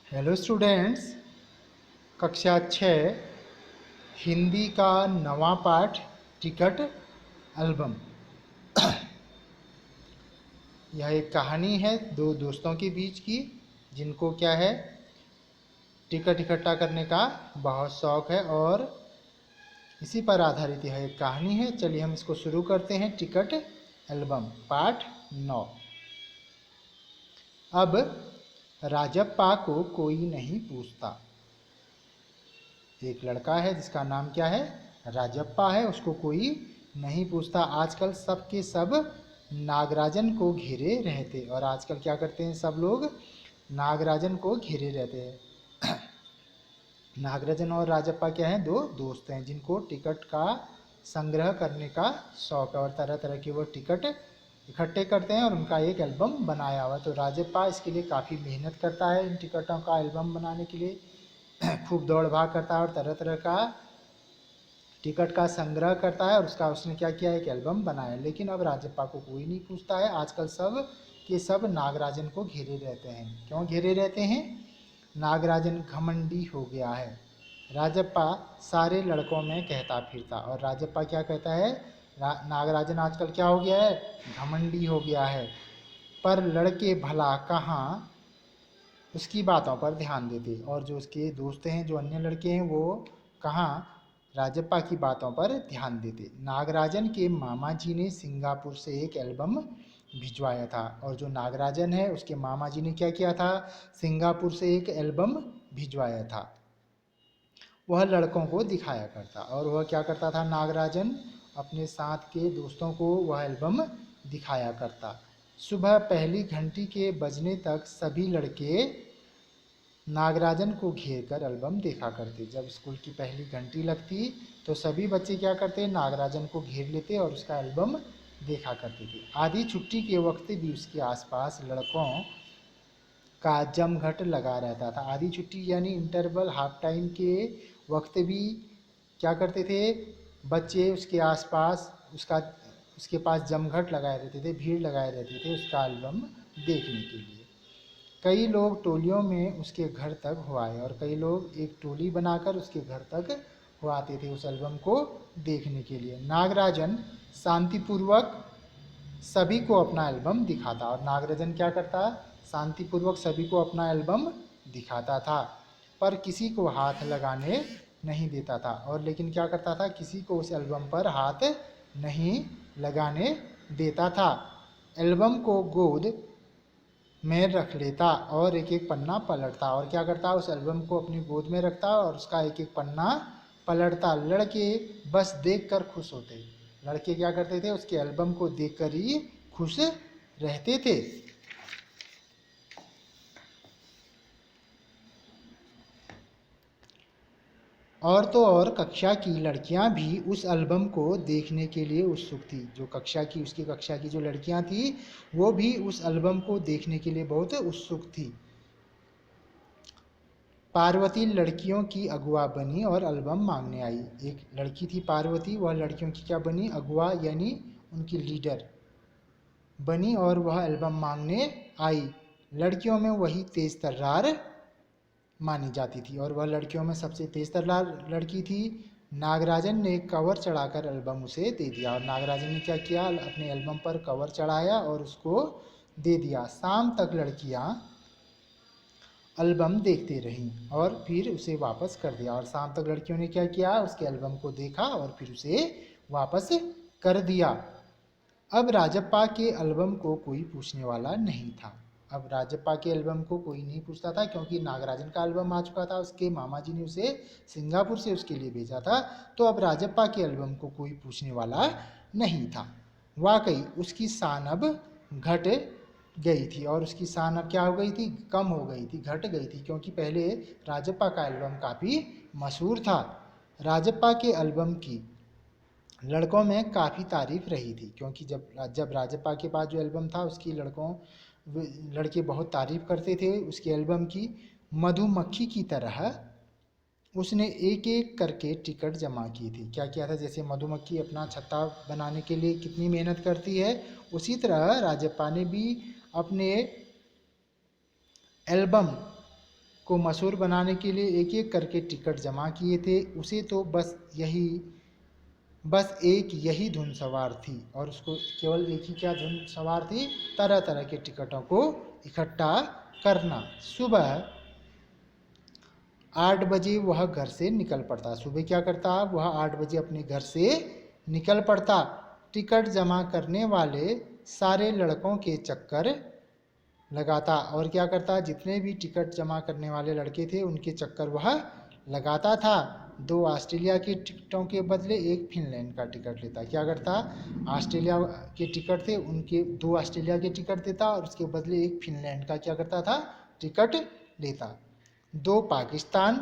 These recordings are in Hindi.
हेलो स्टूडेंट्स, कक्षा 6 हिंदी का नवा पाठ टिकट एल्बम। यह एक कहानी है दो दोस्तों के बीच की, जिनको क्या है, टिकट इकट्ठा करने का बहुत शौक है और इसी पर आधारित यह एक कहानी है। चलिए हम इसको शुरू करते हैं। टिकट एल्बम पाठ 9। अब राजप्पा को कोई नहीं पूछता। एक लड़का है जिसका नाम क्या है, राजप्पा है। उसको कोई नहीं पूछता। आजकल सब के सब नागराजन को घेरे रहते। और आजकल क्या करते हैं सब लोग, नागराजन को घेरे रहते हैं। नागराजन और राजप्पा क्या हैं, दो दोस्त हैं जिनको टिकट का संग्रह करने का शौक है और तरह तरह के वो टिकट इकट्ठे करते हैं और उनका एक एल्बम बनाया हुआ है। तो राजप्पा इसके लिए काफ़ी मेहनत करता है, इन टिकटों का एल्बम बनाने के लिए खूब दौड़ भाग करता है और तरह तरह का टिकट का संग्रह करता है और उसने क्या किया, एक एल्बम बनाया। लेकिन अब राजप्पा को कोई नहीं पूछता है। आजकल सब के सब नागराजन को घेरे रहते हैं। क्यों घेरे रहते हैं? नागराजन घमंडी हो गया है। राजप्पा सारे लड़कों में कहता फिरता। और राजप्पा क्या कहता है, नागराजन आजकल क्या हो गया है, घमंडी हो गया है। पर लड़के भला कहाँ उसकी बातों पर ध्यान देते। और जो उसके दोस्त हैं, जो अन्य लड़के हैं, वो कहाँ राजप्पा की बातों पर ध्यान देते। नागराजन के मामा जी ने सिंगापुर से एक एल्बम भिजवाया था। और जो नागराजन है उसके मामा जी ने क्या किया था, सिंगापुर से एक एल्बम भिजवाया था। वह लड़कों को दिखाया करता। और वह क्या करता था, नागराजन अपने साथ के दोस्तों को वह एल्बम दिखाया करता। सुबह पहली घंटी के बजने तक सभी लड़के नागराजन को घेर कर एल्बम देखा करते। जब स्कूल की पहली घंटी लगती तो सभी बच्चे क्या करते, नागराजन को घेर लेते और उसका एल्बम देखा करते थे। आधी छुट्टी के वक्त भी उसके आसपास लड़कों का जमघट लगा रहता था। आधी छुट्टी यानी इंटरवल, हाफ टाइम के वक्त भी क्या करते थे बच्चे, उसके आसपास उसके पास जमघट लगाए रहते थे, भीड़ लगाए रहते थे उसका एल्बम देखने के लिए। कई लोग टोलियों में उसके घर तक हो आए और कई लोग एक टोली बनाकर उसके घर तक हो आते थे उस एल्बम को देखने के लिए। नागराजन शांतिपूर्वक सभी को अपना एल्बम दिखाता। और नागराजन क्या करता, शांतिपूर्वक सभी को अपना एल्बम दिखाता था, पर किसी को हाथ लगाने नहीं देता था। और लेकिन क्या करता था, किसी को उस एल्बम पर हाथ नहीं लगाने देता था। एल्बम को गोद में रख लेता और एक एक पन्ना पलटता। और क्या करता, उस एल्बम को अपनी गोद में रखता और उसका एक एक पन्ना पलटता। लड़के बस देखकर खुश होते। लड़के क्या करते थे, उसके एल्बम को देखकर ही खुश रहते थे। और तो और कक्षा की लड़कियां भी उस एल्बम को देखने के लिए उत्सुक थी। जो उसकी कक्षा की जो लड़कियां थी वो भी उस एल्बम को देखने के लिए बहुत उत्सुक थी। पार्वती लड़कियों की अगुआ बनी और एल्बम मांगने आई। एक लड़की थी पार्वती, वह लड़कियों की क्या बनी, अगुआ यानी उनकी लीडर बनी और वह एल्बम मांगने आई। लड़कियों में वही तेज तर्रार मानी जाती थी और वह लड़कियों में सबसे तेज तर्रार लड़की थी। नागराजन ने कवर चढ़ाकर एल्बम उसे दे दिया। और नागराजन ने क्या किया, अपने एल्बम पर कवर चढ़ाया और उसको दे दिया। शाम तक लड़कियां एल्बम देखते रहीं और फिर उसे वापस कर दिया। और शाम तक लड़कियों ने क्या किया, उसके एल्बम को देखा और फिर उसे वापस कर दिया। अब राजप्पा के एल्बम को कोई पूछने वाला नहीं था। अब राजप्पा के एल्बम को कोई नहीं पूछता था क्योंकि नागराजन का एल्बम आ चुका था। उसके मामा जी ने उसे सिंगापुर से उसके लिए भेजा था। तो अब राजप्पा के एल्बम को कोई पूछने वाला नहीं था। वाकई उसकी शान अब घट गई थी। और उसकी शान अब क्या हो गई थी, कम हो गई थी, घट गई थी। क्योंकि पहले राजप्पा का एल्बम काफ़ी मशहूर था। राजप्पा के एल्बम की लड़कों में काफ़ी तारीफ रही थी। क्योंकि जब राजप्पा के पास जो एल्बम था उसकी लड़के बहुत तारीफ करते थे उसके एल्बम की। मधुमक्खी की तरह उसने एक एक करके टिकट जमा की थी। क्या किया था, जैसे मधुमक्खी अपना छत्ता बनाने के लिए कितनी मेहनत करती है, उसी तरह राजप्पा ने भी अपने एल्बम को मशहूर बनाने के लिए एक एक करके टिकट जमा किए थे। उसे तो बस एक यही धुन सवार थी, और उसको केवल एक ही क्या धुन सवार थी, तरह तरह के टिकटों को इकट्ठा करना। सुबह 8 बजे वह घर से निकल पड़ता। सुबह क्या करता, वह 8 बजे अपने घर से निकल पड़ता। टिकट जमा करने वाले सारे लड़कों के चक्कर लगाता, और क्या करता, जितने भी टिकट जमा करने वाले लड़के थे उनके चक्कर वह लगाता था। 2 ऑस्ट्रेलिया के टिकटों के बदले एक फिनलैंड का टिकट लेता। क्या करता, ऑस्ट्रेलिया के टिकट थे, उनके 2 ऑस्ट्रेलिया के टिकट देता, और उसके बदले एक फिनलैंड का क्या करता था, टिकट लेता। 2 पाकिस्तान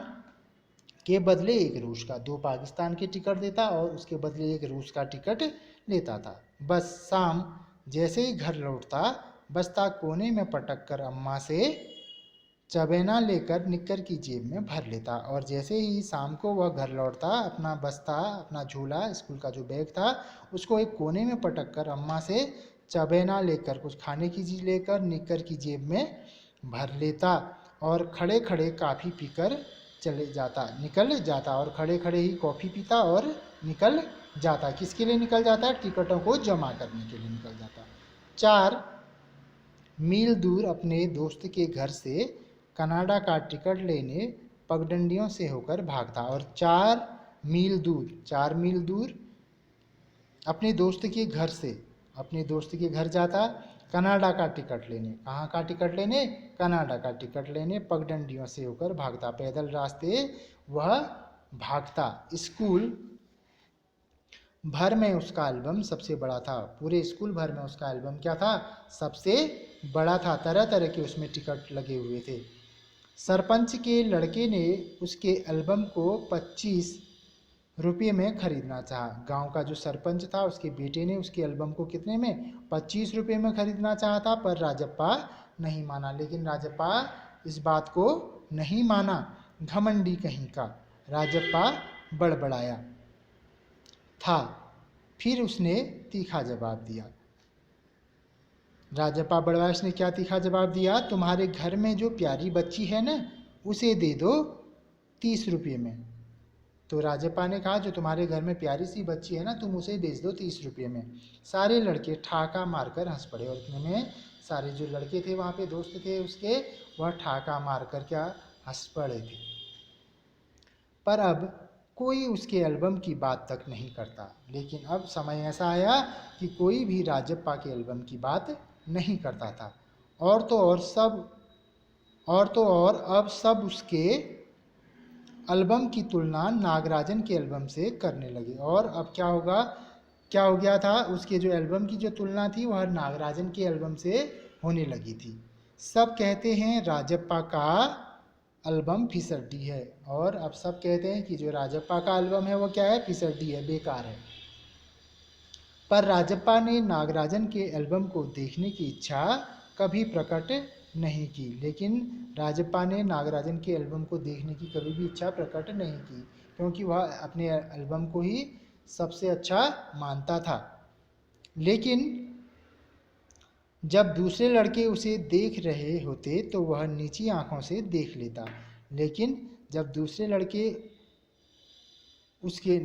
के बदले एक रूस का, 2 पाकिस्तान के टिकट देता और उसके बदले एक रूस का टिकट लेता था। बस शाम जैसे ही घर लौटता, बस्ता कोने में पटक कर अम्मा से चबेना लेकर निक्कर की जेब में भर लेता, और जैसे ही शाम को वह घर लौटता, अपना बस्ता, अपना झोला, स्कूल का जो बैग था, उसको एक कोने में पटक कर अम्मा से चबेना लेकर, कुछ खाने की चीज़ लेकर निक्कर की जेब में भर लेता, और खड़े खड़े काफ़ी पीकर निकल जाता, और खड़े खड़े ही कॉफ़ी पीता और निकल जाता। किसके लिए निकल जाता, टिकटों को जमा करने के लिए निकल जाता। 4 मील दूर अपने दोस्त के घर से कनाडा का टिकट लेने पगडंडियों से होकर भागता, और 4 मील दूर अपने दोस्त के घर से, अपने दोस्त के घर जाता कनाडा का टिकट लेने। कहाँ का टिकट लेने, कनाडा का टिकट लेने पगडंडियों से होकर भागता, पैदल रास्ते वह भागता। स्कूल भर में उसका एल्बम सबसे बड़ा था, पूरे स्कूल भर में उसका एल्बम क्या था, सबसे बड़ा था। तरह तरह के उसमें टिकट लगे हुए थे। सरपंच के लड़के ने उसके एल्बम को 25 रुपये में खरीदना चाहा। गांव का जो सरपंच था, उसके बेटे ने उसके एल्बम को कितने में, 25 रुपये में खरीदना चाहा था, पर राजप्पा नहीं माना। लेकिन राजप्पा इस बात को नहीं माना, घमंडी कहीं का राजप्पा बड़बड़ाया था। फिर उसने तीखा जवाब दिया। राजप्पा बड़वास ने क्या तीखा जवाब दिया, तुम्हारे घर में जो प्यारी बच्ची है ना, उसे दे दो 30 रुपये में। तो राजप्पा ने कहा, जो तुम्हारे घर में प्यारी सी बच्ची है ना, तुम उसे बेच दो 30 रुपये में। सारे लड़के ठाका मारकर हंस पड़े, और इतने में सारे जो लड़के थे वहाँ पे, दोस्त थे उसके, वह ठाका मारकर क्या हंस पड़े थे। पर अब कोई उसके एल्बम की बात तक नहीं करता। लेकिन अब समय ऐसा आया कि कोई भी राजप्पा के एल्बम की बात नहीं करता था। और तो और अब सब उसके एल्बम की तुलना नागराजन के एल्बम से करने लगे। और अब क्या हो गया था, उसके जो एल्बम की जो तुलना थी वह नागराजन के एल्बम से होने लगी थी। सब कहते हैं राजप्पा का एल्बम फिसड्डी है, और अब सब कहते हैं कि जो राजप्पा का एल्बम है वो क्या है, फिसड्डी है, बेकार है। पर राजप्पा ने नागराजन के एल्बम को देखने की इच्छा कभी प्रकट नहीं की। लेकिन राजप्पा ने नागराजन के एल्बम को देखने की कभी भी इच्छा प्रकट नहीं की, क्योंकि वह अपने एल्बम को ही सबसे अच्छा मानता था। लेकिन जब दूसरे लड़के उसे देख रहे होते तो वह नीची आंखों से देख लेता। लेकिन जब दूसरे लड़के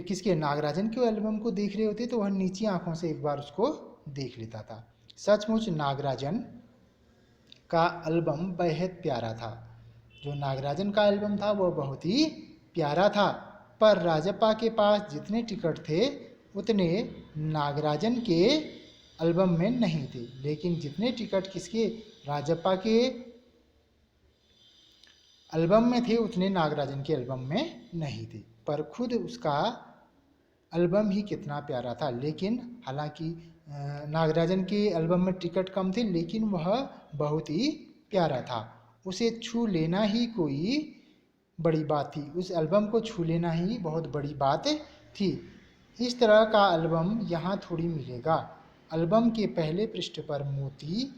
किसके नागराजन के एल्बम को देख रहे होते तो वह नीची आंखों से एक बार उसको देख लेता था। सचमुच नागराजन का एल्बम बेहद प्यारा था। जो नागराजन का एल्बम था वह बहुत ही प्यारा था। पर राजप्पा के पास जितने टिकट थे उतने नागराजन के एल्बम में नहीं थे। लेकिन जितने टिकट किसके, राजप्पा के एल्बम में थे, उतने नागराजन के एल्बम में नहीं थे। पर खुद उसका एल्बम ही कितना प्यारा था। लेकिन हालांकि नागराजन के एल्बम में टिकट कम थे, लेकिन वह बहुत ही प्यारा था। उसे छू लेना ही कोई बड़ी बात थी, उस एल्बम को छू लेना ही बहुत बड़ी बात थी। इस तरह का एल्बम यहाँ थोड़ी मिलेगा। एल्बम के पहले पृष्ठ पर मोती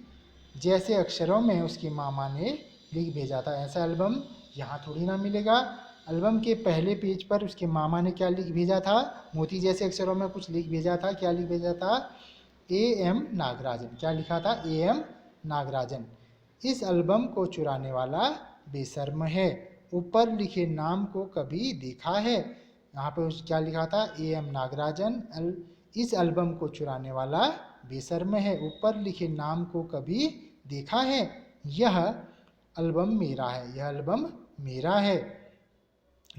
जैसे अक्षरों में उसकी मामा ने लिख भेजा था। ऐसा एल्बम यहाँ थोड़ी ना मिलेगा। एल्बम के पहले पेज पर उसके मामा ने क्या लिख भेजा था, मोती जैसे अक्षरों में कुछ लिख भेजा था। क्या लिख भेजा था, AM नागराजन। क्या लिखा था, AM नागराजन। इस एल्बम को चुराने वाला बेशर्म है। ऊपर लिखे नाम को कभी देखा है? यहाँ पे क्या लिखा था? एम नागराजन इस एल्बम को चुराने वाला बेशर्म है। ऊपर लिखे नाम को कभी देखा है? यह एल्बम मेरा है, यह एल्बम मेरा है।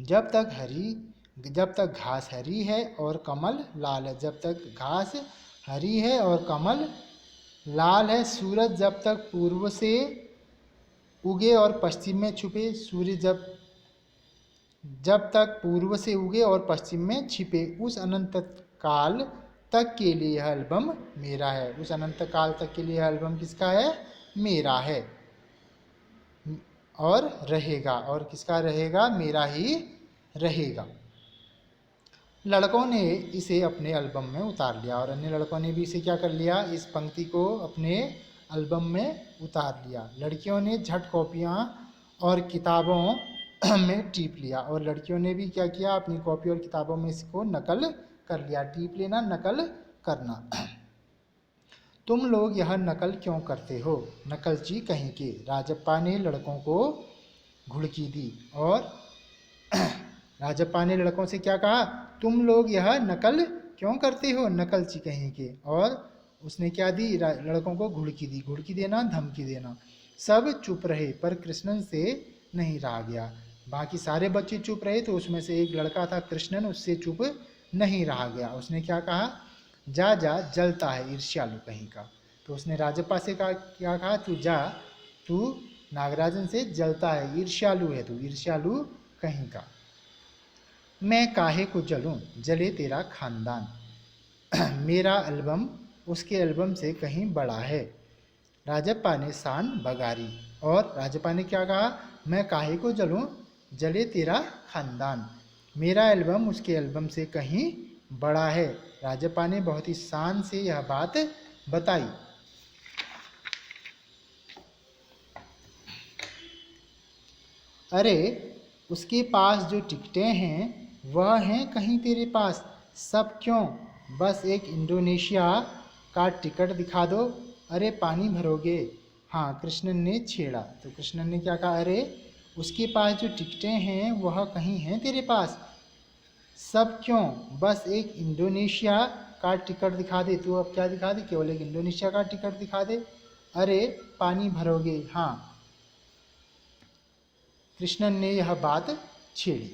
जब तक घास हरी है और कमल लाल है। जब तक घास हरी है और कमल लाल है। सूरज जब तक पूर्व से उगे और पश्चिम में छुपे। सूर्य जब तक पूर्व से उगे और पश्चिम में छिपे, उस अनंत काल तक के लिए यह एल्बम मेरा है। उस अनंत काल तक के लिए यह एल्बम किसका है? मेरा है और रहेगा। और किसका रहेगा? मेरा ही रहेगा। लड़कों ने इसे अपने एल्बम में उतार लिया और अन्य लड़कों ने भी इसे क्या कर लिया? इस पंक्ति को अपने एल्बम में उतार लिया। लड़कियों ने झट कॉपियाँ और किताबों में टीप लिया और लड़कियों ने भी क्या किया? अपनी कॉपी और किताबों में इसको नकल कर लिया। टीप लेना, नकल करना। तुम लोग यह नकल क्यों करते हो? नकलची कहीं के। राजप्पा ने लड़कों को घुड़की दी और राजप्पा ने लड़कों से क्या कहा? तुम लोग यह नकल क्यों करते हो? नकलची कहीं के। और उसने क्या दी? लड़कों को घुड़की दी। घुड़की देना, धमकी देना। सब चुप रहे पर कृष्णन से नहीं रहा गया। बाकी सारे बच्चे चुप रहे तो उसमें से एक लड़का था कृष्णन, उससे चुप नहीं रहा गया। उसने क्या कहा? जा जा, जलता है ईर्ष्यालु कहीं का। तो उसने राजप्पा से कहा, क्या कहा? तू जा, तू नागराजन से जलता है, ईर्ष्यालु है तू, ईर्ष्यालु कहीं का। मैं काहे को जलूं, जले तेरा खानदान। मेरा एल्बम उसके एल्बम से कहीं बड़ा है। राजप्पा ने शान बगारी और राजप्पा ने क्या कहा? मैं काहे को जलूं, जले तेरा खानदान। मेरा एल्बम उसके एल्बम से कहीं बड़ा है। राजप्पा ने बहुत ही शान से यह बात बताई। अरे उसके पास जो टिकटें हैं वह हैं कहीं तेरे पास? सब क्यों? बस एक इंडोनेशिया का टिकट दिखा दो। अरे पानी भरोगे? हाँ, कृष्णन ने छेड़ा। तो कृष्णन ने क्या कहा? अरे उसके पास जो टिकटें हैं वह कहीं हैं तेरे पास? सब क्यों? बस एक इंडोनेशिया का टिकट दिखा दे। तू अब क्या दिखा दे? केवल एक इंडोनेशिया का टिकट दिखा दे। अरे पानी भरोगे? हाँ, कृष्णन ने यह बात छेड़ी।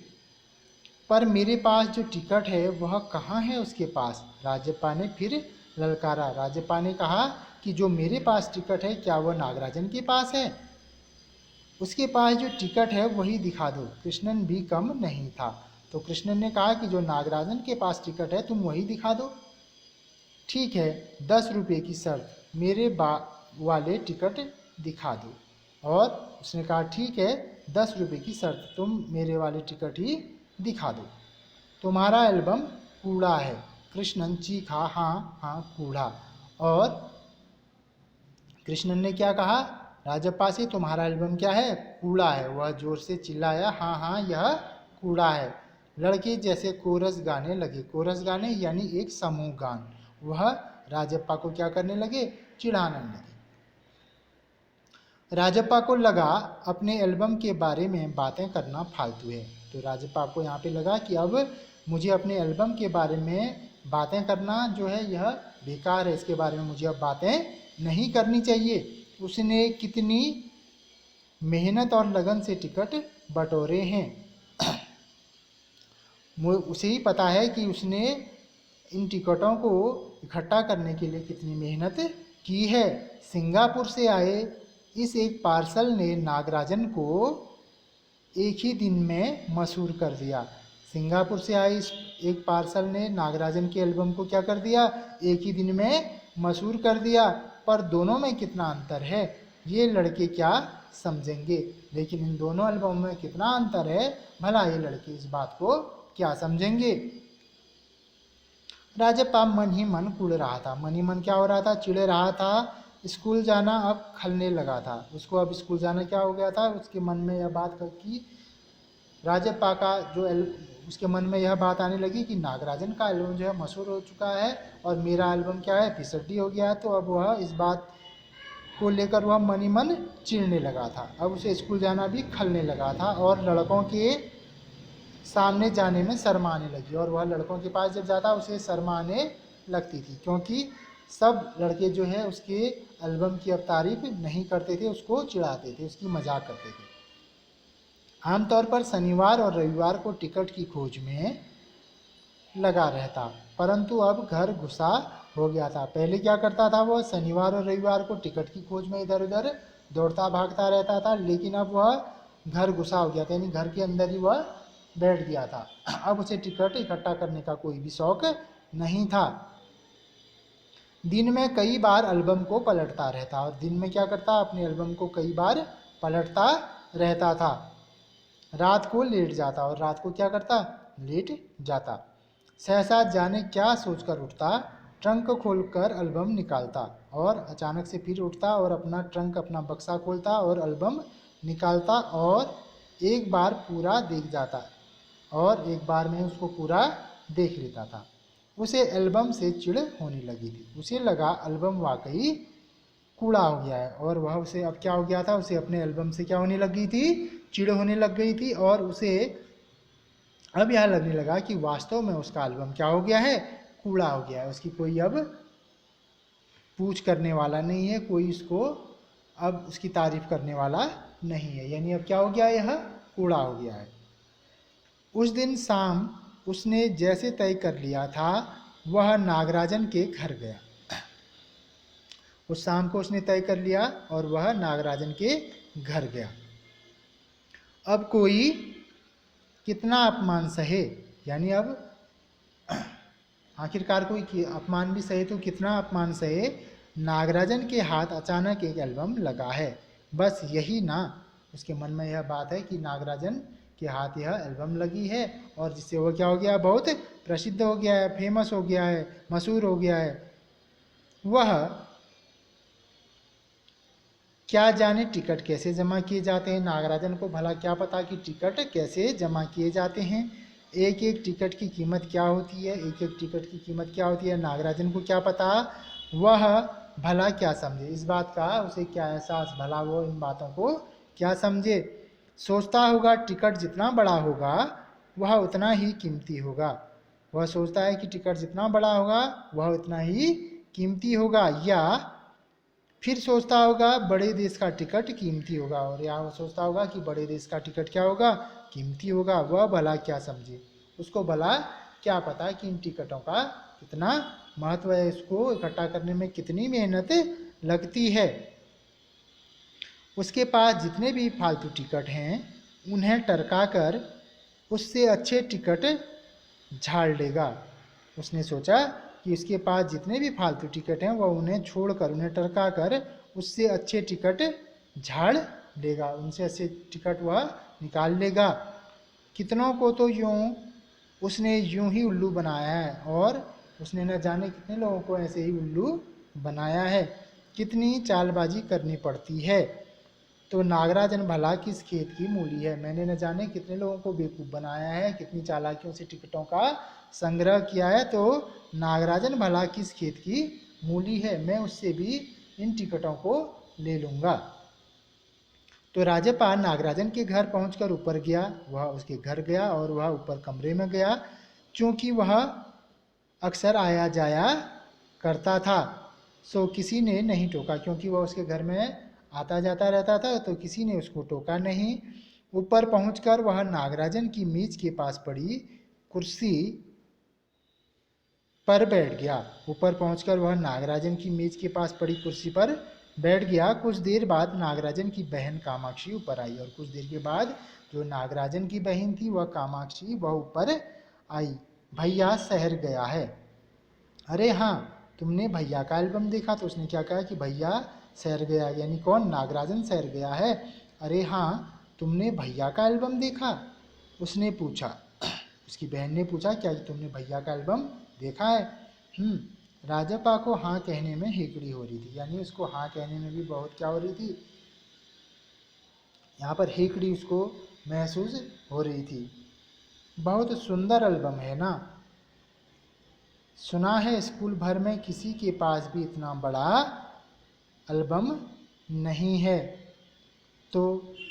पर मेरे पास जो टिकट है वह कहाँ है उसके पास? राजप्पा ने फिर ललकारा। राजप्पा ने कहा कि जो मेरे पास टिकट है क्या वह नागराजन के पास है? उसके पास जो टिकट है वही दिखा दो। कृष्णन भी कम नहीं था। तो कृष्णन ने कहा कि जो नागराजन के पास टिकट है तुम वही दिखा दो। ठीक है, 10 रुपये की शर्त, मेरे वाले टिकट दिखा दो। और उसने कहा ठीक है, 10 रुपये की शर्त, तुम मेरे वाले टिकट ही दिखा दो। तुम्हारा एल्बम कूड़ा है। कृष्णन चीखा, हाँ हाँ कूड़ा। और कृष्णन ने क्या कहा? राजप्पा से, तुम्हारा एल्बम क्या है? कूड़ा है। वह जोर से चिल्लाया, हाँ हाँ यह कूड़ा है। लड़के जैसे कोरस गाने लगे। कोरस गाने यानी एक समूह गान। वह राजप्पा को क्या करने लगे? चिढ़ाने लगे। राजप्पा को लगा अपने एल्बम के बारे में बातें करना फालतू है। तो राजप्पा को यहाँ पे लगा कि अब मुझे अपने एल्बम के बारे में बातें करना जो है यह बेकार है, इसके बारे में मुझे अब बातें नहीं करनी चाहिए। उसने कितनी मेहनत और लगन से टिकट बटोरे हैं। उसे ही पता है कि उसने इन टिकटों को इकट्ठा करने के लिए कितनी मेहनत की है। सिंगापुर से आए इस एक पार्सल ने नागराजन को एक ही दिन में मशहूर कर दिया। सिंगापुर से आए इस एक पार्सल ने नागराजन के एल्बम को क्या कर दिया? एक ही दिन में मशहूर कर दिया। पर दोनों में कितना अंतर है ये लड़के क्या समझेंगे। लेकिन इन दोनों एल्बम में कितना अंतर है, भला ये लड़के इस बात को क्या समझेंगे। राजप्पा मन ही मन कुड़ रहा था। मन ही मन क्या हो रहा था? चिढ़ रहा था। स्कूल जाना अब खलने लगा था। उसको अब स्कूल जाना क्या हो गया था? उसके मन में यह बात की राजप्पा का जो उसके मन में यह बात आने लगी कि नागराजन का एल्बम जो है मशहूर हो चुका है और मेरा एल्बम क्या है? फिसड्डी हो गया है। तो अब वह इस बात को लेकर वह मन ही मन चिढ़ने लगा था। अब उसे स्कूल जाना भी खलने लगा था और लड़कों के सामने जाने में शर्माने लगी, और वह लड़कों के पास जब जाता उसे शर्माने लगती थी, क्योंकि सब लड़के जो है उसके एल्बम की अब तारीफ नहीं करते थे, उसको चिढ़ाते थे, उसकी मजाक करते थे। आमतौर पर शनिवार और रविवार को टिकट की खोज में लगा रहता, परंतु अब घर घुसा हो गया था। पहले क्या करता था, वह शनिवार और रविवार को टिकट की खोज में इधर उधर दौड़ता भागता रहता था, लेकिन अब वह घर घुसा हो गया था, यानी घर के अंदर ही वह बैठ गया था। अब उसे टिकट इकट्ठा करने का कोई भी शौक नहीं था। दिन में कई बार एल्बम को पलटता रहता, और दिन में क्या करता, अपने एल्बम को कई बार पलटता रहता था। रात को लेट जाता, और रात को क्या करता, लेट जाता। सहसा जाने क्या सोचकर उठता, ट्रंक खोलकर एल्बम निकालता, और अचानक से फिर उठता और अपना ट्रंक, अपना बक्सा खोलता और एल्बम निकालता और एक बार पूरा देख जाता, और एक बार में उसको पूरा देख लेता था। उसे एल्बम से चिढ़ होने लगी थी। उसे लगा एल्बम वाकई कूड़ा हो गया है, और वह उसे अब क्या हो गया था, उसे अपने एल्बम से क्या होने लग गई थी, चिढ़ होने लग गई थी, और उसे अब यह लगने लगा कि वास्तव में उसका एल्बम क्या हो गया है, कूड़ा हो गया है। उसकी कोई अब पूछ करने वाला नहीं है, कोई उसको अब उसकी तारीफ करने वाला नहीं है, यानी अब क्या हो गया, यह कूड़ा हो गया है। उस दिन शाम उसने जैसे तय कर लिया था, वह नागराजन के घर गया। उस शाम को उसने तय कर लिया और वह नागराजन के घर गया। अब कोई कितना अपमान सहे, यानी अब आखिरकार कोई अपमान भी सहे तो कितना अपमान सहे, नागराजन के हाथ अचानक एक एल्बम लगा है। बस यही ना, उसके मन में यह बात है कि नागराजन के हाथ यह एल्बम लगी है, और जिससे वो क्या हो गया, बहुत प्रसिद्ध हो गया है, फेमस हो गया है, मशहूर हो गया है। वह क्या जाने टिकट कैसे जमा किए जाते हैं, नागराजन को भला क्या पता कि टिकट कैसे जमा किए जाते हैं, एक एक टिकट की कीमत क्या होती है, एक एक टिकट की कीमत क्या होती है, नागराजन को क्या पता, वह भला क्या समझे इस बात का, उसे क्या एहसास, भला वो इन बातों को क्या समझे। सोचता होगा टिकट जितना बड़ा होगा वह उतना ही कीमती होगा। वह सोचता है कि टिकट जितना बड़ा होगा वह उतना ही कीमती होगा, या फिर सोचता होगा बड़े देश का टिकट कीमती होगा, और या वो सोचता होगा कि बड़े देश का टिकट क्या होगा, कीमती होगा। वह भला क्या समझे, उसको भला क्या पता कि इन टिकटों का कितना महत्व है, इसको इकट्ठा करने में कितनी मेहनत लगती है। उसके पास जितने भी फालतू टिकट हैं उन्हें टरका कर उससे अच्छे टिकट झाड़ लेगा। उसने सोचा कि उसके पास जितने भी फालतू टिकट हैं वह उन्हें छोड़कर, उन्हें टरका कर उससे अच्छे टिकट झाड़ लेगा, उनसे अच्छे टिकट वह निकाल लेगा। कितनों को तो उसने यूं ही उल्लू बनाया है, और उसने न जाने कितने लोगों को ऐसे ही उल्लू बनाया है। कितनी चालबाजी करनी पड़ती है, तो नागराजन भला किस खेत की मूली है। मैंने न जाने कितने लोगों को बेवकूफ़ बनाया है, कितनी चालाकियों से टिकटों का संग्रह किया है, तो नागराजन भला किस खेत की मूली है, मैं उससे भी इन टिकटों को ले लूँगा। तो राजपाल नागराजन के घर पहुंचकर ऊपर गया। वह उसके घर गया और वह ऊपर कमरे में गया, क्योंकि वह अक्सर आया जाया करता था, सो किसी ने नहीं टोका, क्योंकि वह उसके घर में आता जाता रहता था, तो किसी ने उसको टोका नहीं। ऊपर पहुंचकर वह नागराजन की मेज के पास पड़ी कुर्सी पर बैठ गया। ऊपर पहुंचकर वह नागराजन की मेज के पास पड़ी कुर्सी पर बैठ गया। कुछ देर बाद नागराजन की बहन कामाक्षी ऊपर आई, और कुछ देर के बाद जो नागराजन की बहन थी वह कामाक्षी, वह ऊपर आई। भैया शहर गया है। अरे हाँ, तुमने भैया का एल्बम देखा? तो उसने क्या कहा कि भैया शहर गया, यानी कौन, नागराजन शहर गया है। अरे हाँ, तुमने भैया का एल्बम देखा? उसने पूछा, उसकी बहन ने पूछा, क्या तुमने भैया का एल्बम देखा है? राजप्पा को हाँ कहने में हेकड़ी हो रही थी, यानी उसको हाँ कहने में भी बहुत क्या हो रही थी, यहाँ पर हेकड़ी उसको महसूस हो रही थी। बहुत सुंदर एल्बम है ना? सुना है स्कूल भर में किसी के पास भी इतना बड़ा एल्बम नहीं है। तो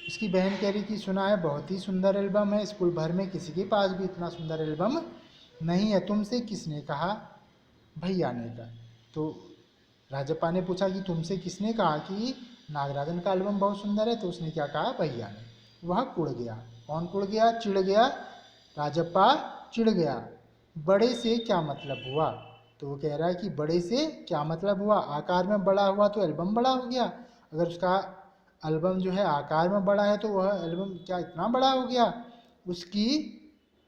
उसकी बहन कह रही कि सुना है बहुत ही सुंदर एल्बम है, स्कूल भर में किसी के पास भी इतना सुंदर एल्बम नहीं है, तुमसे किसने कहा? भैया ने कहा। तो राजप्पा ने पूछा कि तुमसे किसने कहा कि नागराजन का एल्बम बहुत सुंदर है? तो उसने क्या कहा? भैया ने। वह कुड़ गया। कौन कुड़ गया? चिढ़ गया। राजप्पा चिढ़ गया। बड़े से क्या मतलब हुआ? तो वो कह रहा है कि बड़े से क्या मतलब हुआ? आकार में बड़ा हुआ तो एल्बम बड़ा हो गया। अगर उसका एल्बम जो है आकार में बड़ा है तो वह एल्बम क्या इतना बड़ा हो गया? उसकी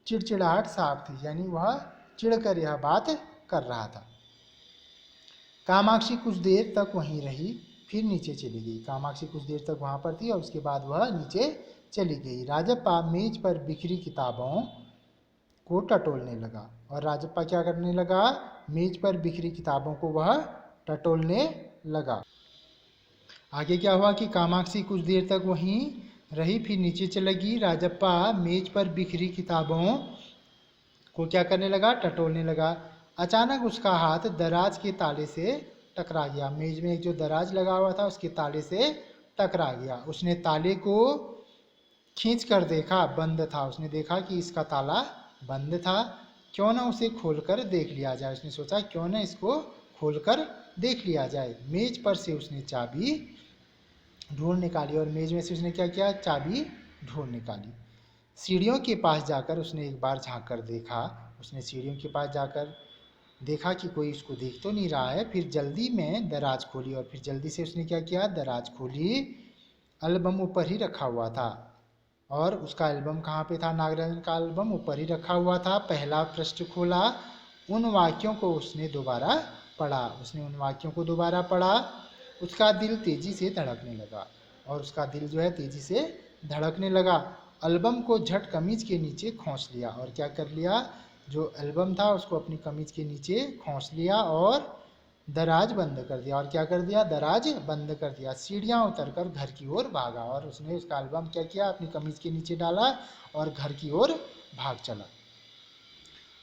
चिड़चिड़ाहट साफ थी, यानी वह चिढ़कर यह बात कर रहा था। कामाक्षी कुछ देर तक वहीं रही, फिर नीचे चली गई। कामाक्षी कुछ देर तक वहाँ पर थी और उसके बाद वह नीचे चली गई। राजप्पा मेज पर बिखरी किताबों को टटोलने लगा। और राजप्पा क्या करने लगा? मेज पर बिखरी किताबों को वह टटोलने लगा। आगे क्या हुआ कि कामाक्षी कुछ देर तक वहीं रही, फिर नीचे चली गई। राजप्पा मेज पर बिखरी किताबों को क्या करने लगा? टटोलने लगा। अचानक उसका हाथ दराज के ताले से टकरा गया। मेज में एक जो दराज लगा हुआ था उसके ताले से टकरा गया। उसने ताले को खींच कर देखा, बंद था। उसने देखा कि इसका ताला बंद था। क्यों ना उसे खोलकर देख लिया जाए। उसने सोचा क्यों ना इसको खोलकर देख लिया जाए। मेज पर से उसने चाबी ढूंढ निकाली और मेज में से उसने क्या किया? चाबी ढूंढ निकाली। सीढ़ियों के पास जाकर उसने एक बार झांक कर देखा। उसने सीढ़ियों के पास जाकर देखा कि कोई उसको देख तो नहीं रहा है। फिर जल्दी में दराज खोली और फिर जल्दी से उसने क्या किया? दराज खोली। एल्बम ऊपर ही रखा हुआ था। और उसका एल्बम कहाँ पे था? नागराजन का एल्बम ऊपर ही रखा हुआ था। पहला पृष्ठ खोला, उन वाक्यों को उसने दोबारा पढ़ा। उसने उन वाक्यों को दोबारा पढ़ा। उसका दिल तेजी से धड़कने लगा। और उसका दिल जो है तेजी से धड़कने लगा। एल्बम को झट कमीज के नीचे खोंच लिया। और क्या कर लिया? जो एल्बम था उसको अपनी कमीज के नीचे खोंच लिया और दराज बंद कर दिया। और क्या कर दिया? दराज बंद कर दिया। सीढ़ियाँ उतरकर घर की ओर भागा और उसने उसका एल्बम क्या किया? अपनी कमीज के नीचे डाला और घर की ओर भाग चला।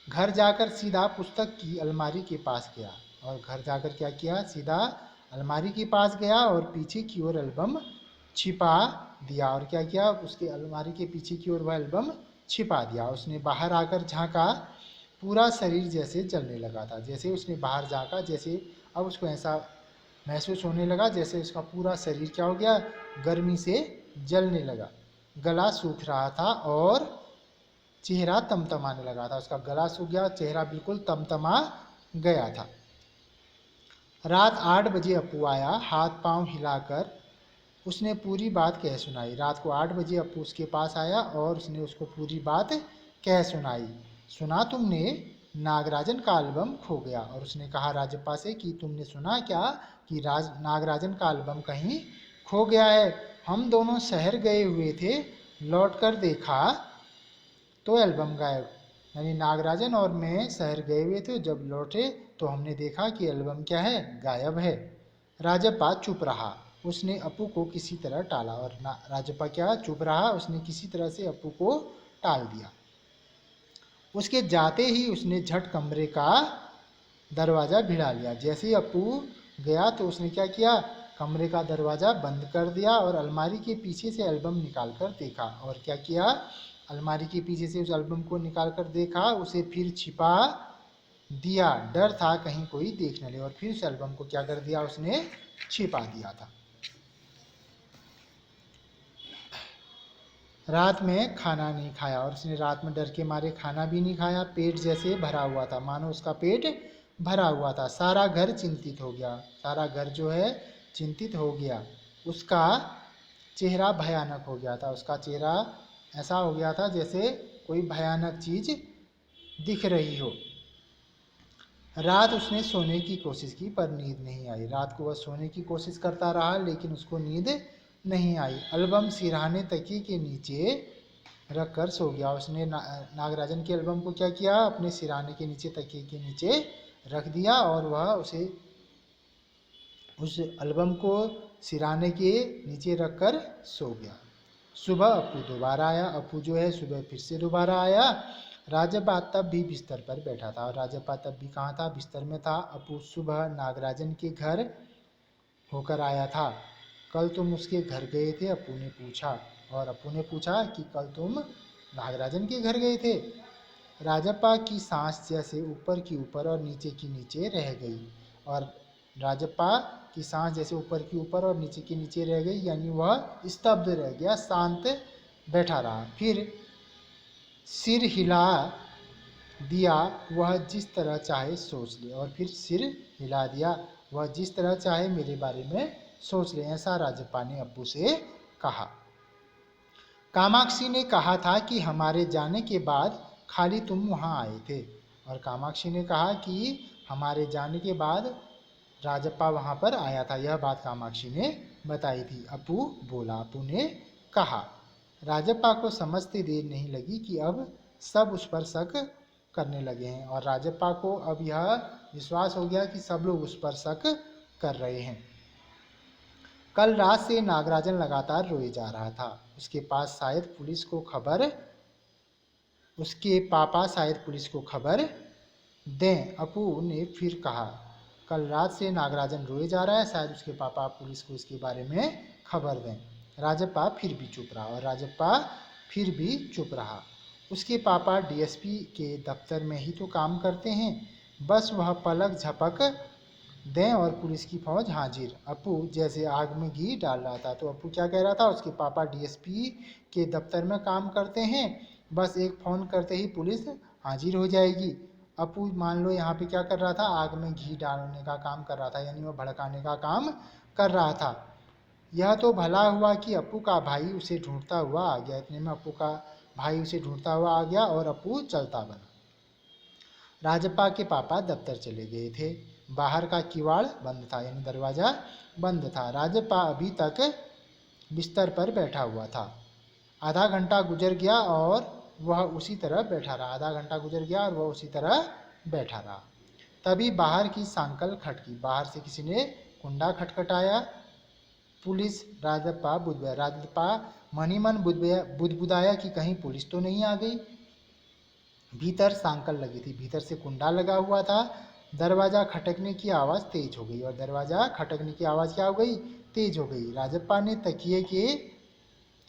घर जाकर सीधा पुस्तक की अलमारी के पास गया। और घर जाकर क्या किया? सीधा अलमारी के पास गया और पीछे की ओर एल्बम छिपा दिया। और क्या किया? उसके अलमारी के पीछे की ओर वह एल्बम छिपा दिया। उसने बाहर आकर झांका, पूरा शरीर जैसे जलने लगा था। जैसे उसने बाहर झांका, जैसे अब उसको ऐसा महसूस होने लगा जैसे उसका पूरा शरीर क्या हो गया? गर्मी से जलने लगा। गला सूख रहा था और चेहरा तमतमाने लगा था। उसका गला सूख गया, चेहरा बिल्कुल तमतमा गया था। रात 8 बजे अप्पू आया। हाथ पांव हिलाकर उसने पूरी बात कह सुनाई। रात को 8 बजे अप्पू उसके पास आया और उसने उसको पूरी बात कह सुनाई। सुना तुमने? नागराजन का एल्बम खो गया। और उसने कहा राजप्पा से कि तुमने सुना क्या कि नागराजन का एल्बम कहीं खो गया है? हम दोनों शहर गए हुए थे, लौटकर देखा तो एल्बम गायब। यानी नागराजन और मैं शहर गए हुए थे, जब लौटे तो हमने देखा कि एल्बम क्या है? गायब है। राजप्पा चुप रहा। उसने अप्पू को किसी तरह टाला। और राजप्पा क्या? चुप रहा। उसने किसी तरह से अप्पू को टाल दिया। उसके जाते ही उसने झट कमरे का दरवाज़ा भिड़ा लिया। जैसे ही अप्पू गया तो उसने क्या किया? कमरे का दरवाज़ा बंद कर दिया और अलमारी के पीछे से एल्बम निकाल कर देखा। और क्या किया? अलमारी के पीछे से उस एल्बम को निकाल कर देखा, उसे फिर छिपा दिया। डर था कहीं कोई देख न ले। और फिर उस एल्बम को क्या कर दिया? उसने छिपा दिया था। रात में खाना नहीं खाया। और उसने रात में डर के मारे खाना भी नहीं खाया। पेट जैसे भरा हुआ था, मानो उसका पेट भरा हुआ था। सारा घर चिंतित हो गया। सारा घर जो है चिंतित हो गया। उसका चेहरा भयानक हो गया था। उसका चेहरा ऐसा हो गया था जैसे कोई भयानक चीज दिख रही हो। रात उसने सोने की कोशिश की पर नींद नहीं आई। रात को वह सोने की कोशिश करता रहा लेकिन उसको नींद नहीं आई। एल्बम सिरहाने तकिए के नीचे रख कर सो गया। उसने नागराजन के एल्बम को क्या किया? अपने सिरहाने के नीचे, तकिए के नीचे रख दिया और वह उस एल्बम को सिरहाने के नीचे रख कर सो गया। सुबह अप्पू दोबारा आया। अप्पू जो है सुबह फिर से दोबारा आया। राजप्पा तब भी बिस्तर पर बैठा था। और राजप्पा तब भी कहाँ था? बिस्तर में था। अप्पू सुबह नागराजन के घर होकर आया था। कल तुम उसके घर गए थे? अप्पू ने पूछा। और अप्पू ने पूछा कि कल तुम नागराजन के घर गए थे? राजप्पा की सांस जैसे ऊपर की ऊपर और नीचे की नीचे रह गई। और राजप्पा की सांस जैसे ऊपर की ऊपर और नीचे की नीचे रह गई, यानी वह स्तब्ध रह गया, शांत बैठा रहा। फिर सिर हिला दिया, वह जिस तरह चाहे सोच ले। और फिर सिर हिला दिया, वह जिस तरह चाहे मेरे बारे में सोच ले, ऐसा राजप्पा ने अप्पू से कहा। कामाक्षी ने कहा था कि हमारे जाने के बाद खाली तुम वहाँ आए थे। और कामाक्षी ने कहा कि हमारे जाने के बाद राजप्पा वहाँ पर आया था, यह बात कामाक्षी ने बताई थी। अप्पू बोला, अप्पू ने कहा। राजप्पा को समझते देर नहीं लगी कि अब सब उस पर शक करने लगे हैं, और राजप्पा को अब यह विश्वास हो गया कि सब लोग उस पर शक कर रहे हैं। कल रात से नागराजन लगातार रोए जा रहा था। उसके पापा शायद पुलिस को खबर दें। अप्पू ने फिर कहा, कल रात से नागराजन रोए जा रहा है, शायद उसके पापा पुलिस को इसके बारे में खबर दें। राजप्पा फिर भी चुप रहा, और राजप्पा फिर भी चुप रहा। उसके पापा डीएसपी के दफ्तर में ही तो काम करते हैं, बस वह पलक झपक दें और पुलिस की फौज हाजिर। अप्पू जैसे आग में घी डाल रहा था। तो अप्पू क्या कह रहा था? उसके पापा डीएसपी के दफ्तर में काम करते हैं, बस एक फ़ोन करते ही पुलिस हाजिर हो जाएगी। अप्पू मान लो यहाँ पे क्या कर रहा था? आग में घी डालने का काम कर रहा था, यानी वह भड़काने का काम कर रहा था। यह तो भला हुआ कि अप्पू का भाई उसे ढूंढता हुआ आ गया। इतने में अप्पू का भाई उसे ढूंढता हुआ आ गया और अप्पू चलता बना। राजप्पा के पापा दफ्तर चले गए थे। बाहर का किवाड़ बंद था, यानी दरवाज़ा बंद था। राजप्पा अभी तक बिस्तर पर बैठा हुआ था। आधा घंटा गुजर गया और वह उसी तरह बैठा रहा। आधा घंटा गुजर गया और वह उसी तरह बैठा रहा। तभी बाहर की सांकल खटकी। बाहर से किसी ने कुंडा खटखटाया। पुलिस। राजप्पा मन ही मन बुदबुदाया कि कहीं पुलिस तो नहीं आ गई। भीतर सांकल लगी थी, भीतर से कुंडा लगा हुआ था। दरवाज़ा खटकने की आवाज़ तेज हो गई, और दरवाज़ा खटकने की आवाज़ क्या हो गई? तेज हो गई। राजप्पा ने तकिए के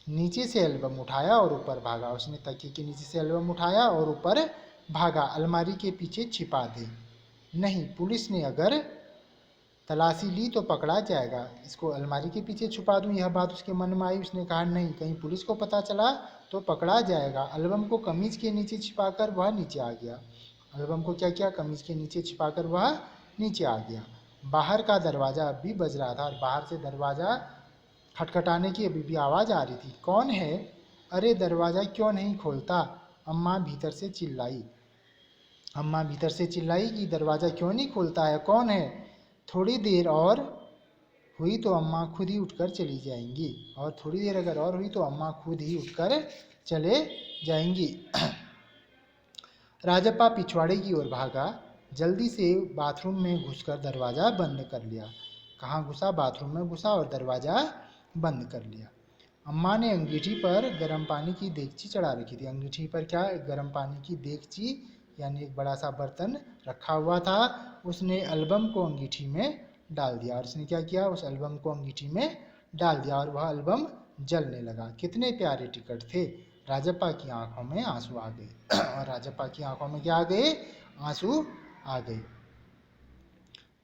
नीचे से एल्बम उठाया और ऊपर भागा। उसने तकिए के नीचे से एल्बम उठाया और ऊपर भागा। अलमारी के पीछे छिपा दे। नहीं, पुलिस ने अगर तलाशी ली तो पकड़ा जाएगा। इसको अलमारी के पीछे छुपा दूं, यह बात उसके मन में आई। उसने कहा नहीं, कहीं पुलिस को पता चला तो पकड़ा जाएगा। एल्बम को कमीज के नीचे छिपाकर वह नीचे आ गया। एल्बम को क्या किया? कमीज के नीचे छिपाकर वह नीचे आ गया। बाहर का दरवाज़ा अब भी बज रहा था, और बाहर से दरवाज़ा खटखटाने की अभी भी आवाज़ आ रही थी। कौन है? अरे दरवाज़ा क्यों नहीं खोलता? अम्मा भीतर से चिल्लाई। अम्मा भीतर से चिल्लाई कि दरवाज़ा क्यों नहीं खोलता है, कौन है? थोड़ी देर और हुई तो अम्मा खुद ही उठकर चली जाएंगी। और थोड़ी देर अगर और हुई तो अम्मा खुद ही उठकर चले जाएंगी। राजप्पा पिछवाड़े की ओर भागा। जल्दी से बाथरूम में घुसकर दरवाज़ा बंद कर लिया। कहाँ घुसा? बाथरूम में घुसा और दरवाज़ा बंद कर लिया। अम्मा ने अंगीठी पर गर्म पानी की देगची चढ़ा रखी थी। अंगीठी पर क्या? गर्म पानी की देगची, यानी एक बड़ा सा बर्तन रखा हुआ था। उसने एल्बम को अंगीठी में डाल दिया, और उसने क्या किया? उस एल्बम को अंगीठी में डाल दिया, और वह एल्बम जलने लगा। कितने प्यारे टिकट थे। राजप्पा की आंखों में आंसू आ गए। और राजप्पा की आंखों में क्या आ गए? आंसू आ गए।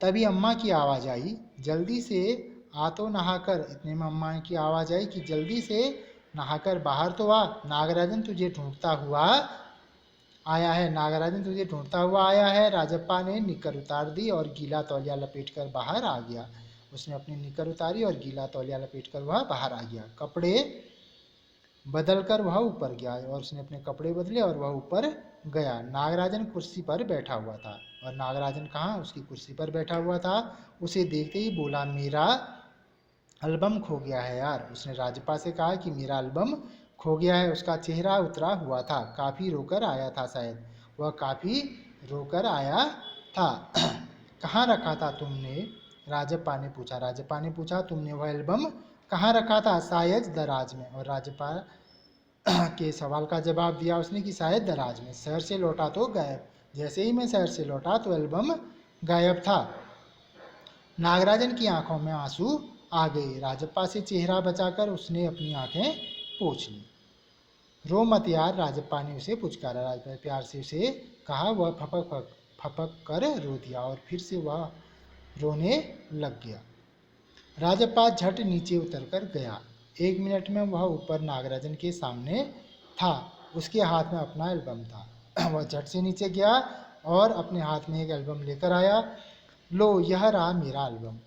तभी अम्मा की आवाज़ आई, जल्दी से आ तो नहाकर। इतने में अम्मा की आवाज़ आई कि जल्दी से नहाकर बाहर तो आ, नागराजन तुझे ढूंढता हुआ आया है। नागराजन तुझे ढूंढता हुआ आया है। राजप्पा ने निकर उतार दी और गीला तौलिया लपेटकर बाहर आ गया। उसने अपनी निकर उतारी और गीला तौलिया लपेटकर वह बाहर आ गया। कपड़े बदलकर वह ऊपर गया, और उसने अपने कपड़े बदले और वह ऊपर गया। नागराजन कुर्सी पर बैठा हुआ था। और नागराजन कहाँ? उसकी कुर्सी पर बैठा हुआ था। उसे देखते ही बोला, मेरा एल्बम खो गया है यार। उसने राजप्पा से कहा कि मेरा एल्बम खो गया है। उसका चेहरा उतरा हुआ था, काफ़ी रोकर आया था शायद। वह काफ़ी रोकर आया था। कहाँ रखा था तुमने? राजप्पा ने पूछा। राजप्पा ने पूछा, तुमने वह एल्बम कहाँ रखा था? शायद दराज में। और राजप्पा के सवाल का जवाब दिया उसने कि शायद दराज में। शहर से लौटा तो गायब। जैसे ही मैं शहर से लौटा तो एल्बम गायब था। नागराजन की आंखों में आंसू आ गए। राजप्पा से चेहरा बचाकर उसने अपनी आंखें पोंछ ली। रो मत यार, राजप्पा ने उसे पुचकारा। राजप्पा ने प्यार से उसे कहा। वह फपक फपक कर रो दिया और फिर से वह रोने लग गया। राजप्पा झट नीचे उतरकर गया। 1 मिनट में वह ऊपर नागराजन के सामने था। उसके हाथ में अपना एल्बम था। वह झट से नीचे गया और अपने हाथ में एक एल्बम लेकर आया। लो, यह रहा मेरा एल्बम।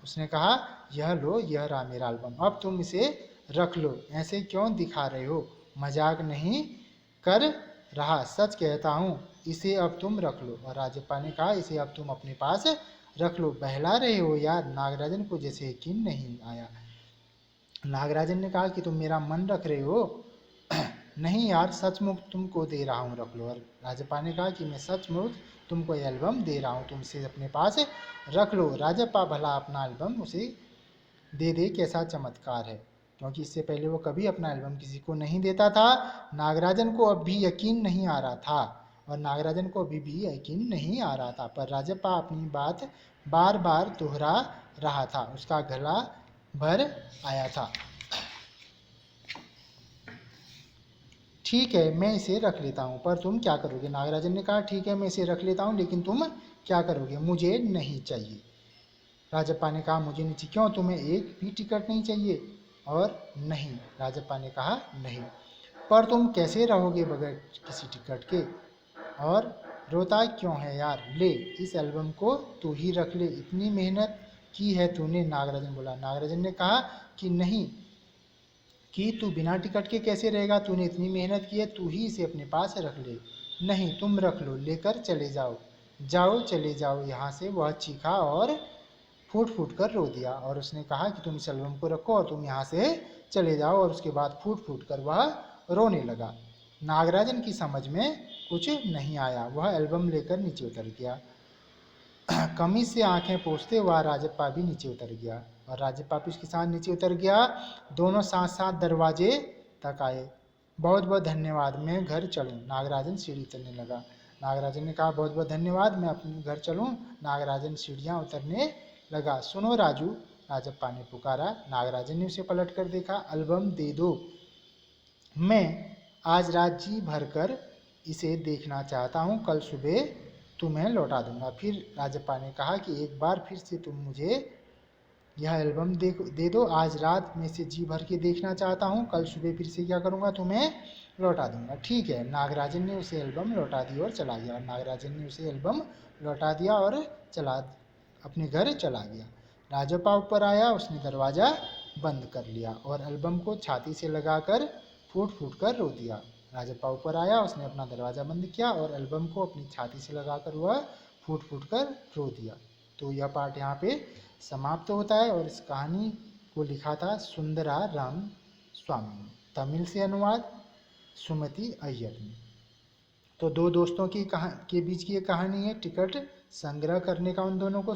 उसने कहा, यह लो, यह रहा मेरा एल्बम। अब तुम इसे रख लो। ऐसे क्यों दिखा रहे हो? मजाक नहीं कर रहा, सच कहता हूँ। इसे अब तुम रख लो। और राजप्पा ने कहा, इसे अब तुम अपने पास रख लो। बहला रहे हो यार। नागराजन को जैसे यकीन नहीं आया। नागराजन ने कहा कि तुम मेरा मन रख रहे हो। नहीं यार, सचमुच तुमको दे रहा हूँ, रख लो। और राजप्पा ने कहा कि मैं सचमुच तुमको एल्बम दे रहा हूँ, तुम इसे अपने पास रख लो। राजप्पा भला अपना एल्बम उसे दे दे, कैसा चमत्कार है, क्योंकि इससे पहले वो कभी अपना एल्बम किसी को नहीं देता था। नागराजन को अब भी यकीन नहीं आ रहा था और नागराजन को अभी भी यकीन नहीं आ रहा था, पर राजप्पा अपनी बात बार बार दोहरा रहा था। उसका गला भर आया था। ठीक है, मैं इसे रख लेता हूँ, पर तुम क्या करोगे? नागराजन ने कहा, ठीक है, मैं इसे रख लेता हूँ, लेकिन तुम क्या करोगे? मुझे नहीं चाहिए। राजप्पा ने कहा, मुझे नहीं चाहिए। क्यों, तुम्हें एक भी टिकट नहीं चाहिए? और नहीं। राजप्पा ने कहा, नहीं। पर तुम कैसे रहोगे बगैर किसी टिकट के? और रोता क्यों है यार? ले, इस एल्बम को तू ही रख ले, इतनी मेहनत की है तूने। नागराजन बोला। नागराजन ने कहा कि नहीं, कि तू बिना टिकट के कैसे रहेगा? तूने इतनी मेहनत की है, तू ही इसे अपने पास रख ले। नहीं, तुम रख लो, लेकर चले जाओ। जाओ, चले जाओ यहाँ से। वह चीखा और फूट फूट कर रो दिया। और उसने कहा कि तुम इस एल्बम को रखो और तुम यहाँ से चले जाओ। और उसके बाद फूट फूट कर वह रोने लगा। नागराजन की समझ में कुछ नहीं आया। वह एल्बम लेकर नीचे उतर गया। कमीज से आंखें पोंछते हुआ राजप्पा भी नीचे उतर गया और राजप्पा भी उसके साथ नीचे उतर गया। दोनों साथ साथ दरवाजे तक आए। बहुत बहुत धन्यवाद, मैं घर चलूँ। नागराजन सीढ़ी उतरने लगा। नागराजन ने कहा, बहुत बहुत धन्यवाद, मैं अपने घर चलूँ। नागराजन सीढ़ियाँ उतरने लगा। सुनो राजू, राजप्पा ने पुकारा। नागराजन ने उसे पलट कर देखा। एल्बम दे दो, मैं आज रात जी भर कर इसे देखना चाहता हूँ, कल सुबह तुम्हें लौटा दूंगा। फिर राजप्पा ने कहा कि एक बार फिर से तुम मुझे यह एल्बम दे दो। आज रात मैं इसे जी भर के देखना चाहता हूँ, कल सुबह फिर से क्या करूँगा, तुम्हें लौटा दूंगा। ठीक है। नागराजन ने उसे एल्बम लौटा दी और चला गया। और नागराजन ने उसे एल्बम लौटा दिया और अपने घर चला गया। राजप्पा ऊपर आया, उसने दरवाज़ा बंद कर लिया और एल्बम को छाती से लगाकर फूट फूट कर रो दिया। राजप्पा ऊपर आया, उसने अपना दरवाज़ा बंद किया और एल्बम को अपनी छाती से लगाकर वह फूट फूट कर रो दिया। तो यह पार्ट यहाँ पे समाप्त होता है। और इस कहानी को लिखा था सुंदरा राम स्वामी ने। तमिल से अनुवाद सुमति अय्यर ने। तो दो दोस्तों की के बीच की ये कहानी है। टिकट संग्रह करने का उन दोनों को